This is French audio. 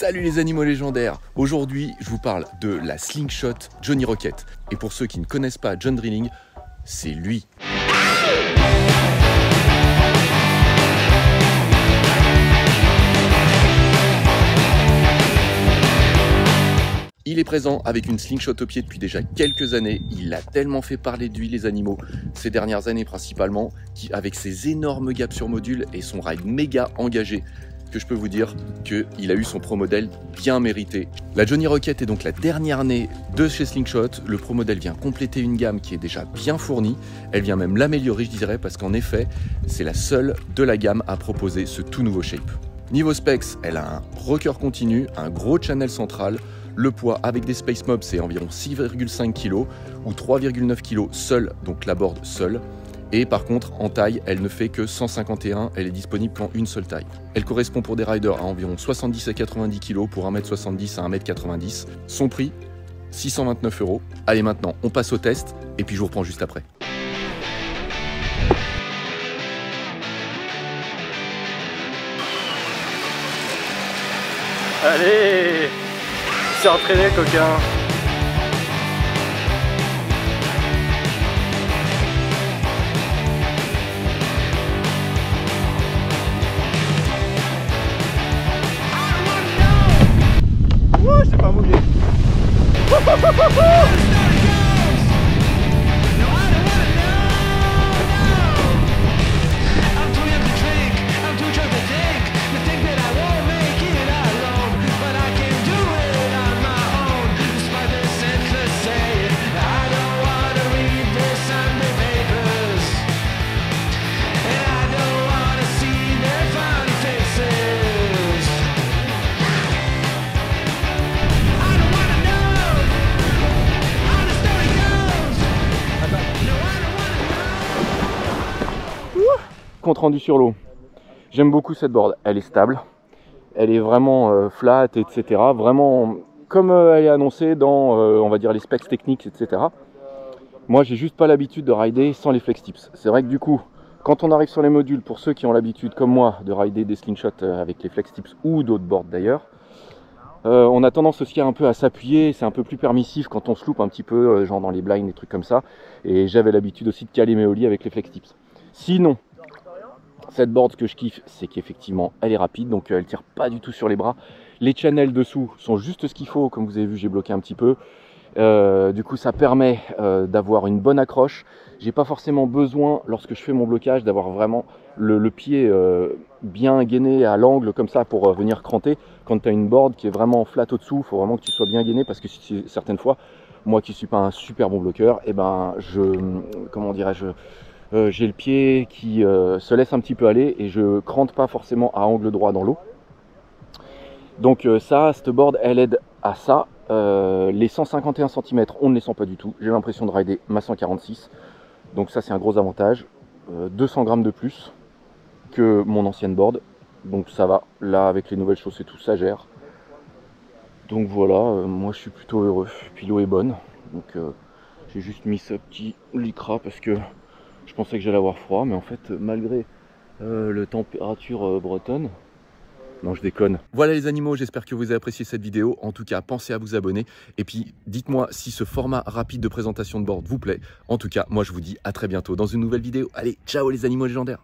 Salut les animaux légendaires. Aujourd'hui, je vous parle de la Slingshot Johnny Rocket. Et pour ceux qui ne connaissent pas John Drilling, c'est lui. Il est présent avec une slingshot au pied depuis déjà quelques années. Il a tellement fait parler de lui les animaux ces dernières années principalement, avec ses énormes gaps sur module et son ride méga engagé, que je peux vous dire qu'il a eu son pro modèle bien mérité. La Johnny Rocket est donc la dernière née de chez Slingshot. Le pro modèle vient compléter une gamme qui est déjà bien fournie. Elle vient même l'améliorer, je dirais, parce qu'en effet, c'est la seule de la gamme à proposer ce tout nouveau shape. Niveau specs, elle a un rocker continu, un gros channel central. Le poids avec des Space Mobs, c'est environ 6,5 kg ou 3,9 kg seule, donc la board seule. Et par contre, en taille, elle ne fait que 151, elle est disponible qu'en une seule taille. Elle correspond pour des riders à environ 70 à 90 kg pour 1m70 à 1m90. Son prix, 629 €. Allez, maintenant, on passe au test et puis je vous reprends juste après. Allez, c'est entraîné, coquin. Je sais pas mouillé. Compte rendu sur l'eau. J'aime beaucoup cette board, elle est stable, elle est vraiment flat, etc. Vraiment comme elle est annoncée dans, on va dire, les specs techniques, etc. Moi, j'ai juste pas l'habitude de rider sans les flex tips. C'est vrai que du coup, quand on arrive sur les modules, pour ceux qui ont l'habitude, comme moi, de rider des slingshots avec les flex tips ou d'autres boards d'ailleurs, on a tendance aussi un peu à s'appuyer, c'est un peu plus permissif quand on se loupe un petit peu, genre dans les blinds, des trucs comme ça. Et j'avais l'habitude aussi de caler mes ollies avec les flex tips. Sinon, cette board, ce que je kiffe, c'est qu'effectivement elle est rapide, donc elle tire pas du tout sur les bras. Les channels dessous sont juste ce qu'il faut, comme vous avez vu, j'ai bloqué un petit peu. Du coup, ça permet d'avoir une bonne accroche. J'ai pas forcément besoin, lorsque je fais mon blocage, d'avoir vraiment le pied bien gainé à l'angle comme ça pour venir cranter. Quand tu as une board qui est vraiment flat au-dessous, il faut vraiment que tu sois bien gainé, parce que certaines fois, moi qui suis pas un super bon bloqueur, et ben comment dirais-je, j'ai le pied qui se laisse un petit peu aller et je crante pas forcément à angle droit dans l'eau. Donc cette board, elle aide à ça. Les 151 cm, on ne les sent pas du tout. J'ai l'impression de rider ma 146. Donc ça, c'est un gros avantage. 200 grammes de plus que mon ancienne board. Donc ça va. Là, avec les nouvelles choses et tout, ça gère. Donc voilà, moi je suis plutôt heureux. Puis l'eau est bonne. Donc j'ai juste mis ce petit lycra parce que je pensais que j'allais avoir froid, mais en fait, malgré la température bretonne, non, je déconne. Voilà les animaux, j'espère que vous avez apprécié cette vidéo. En tout cas, pensez à vous abonner. Et puis, dites-moi si ce format rapide de présentation de board vous plaît. En tout cas, moi, je vous dis à très bientôt dans une nouvelle vidéo. Allez, ciao les animaux légendaires.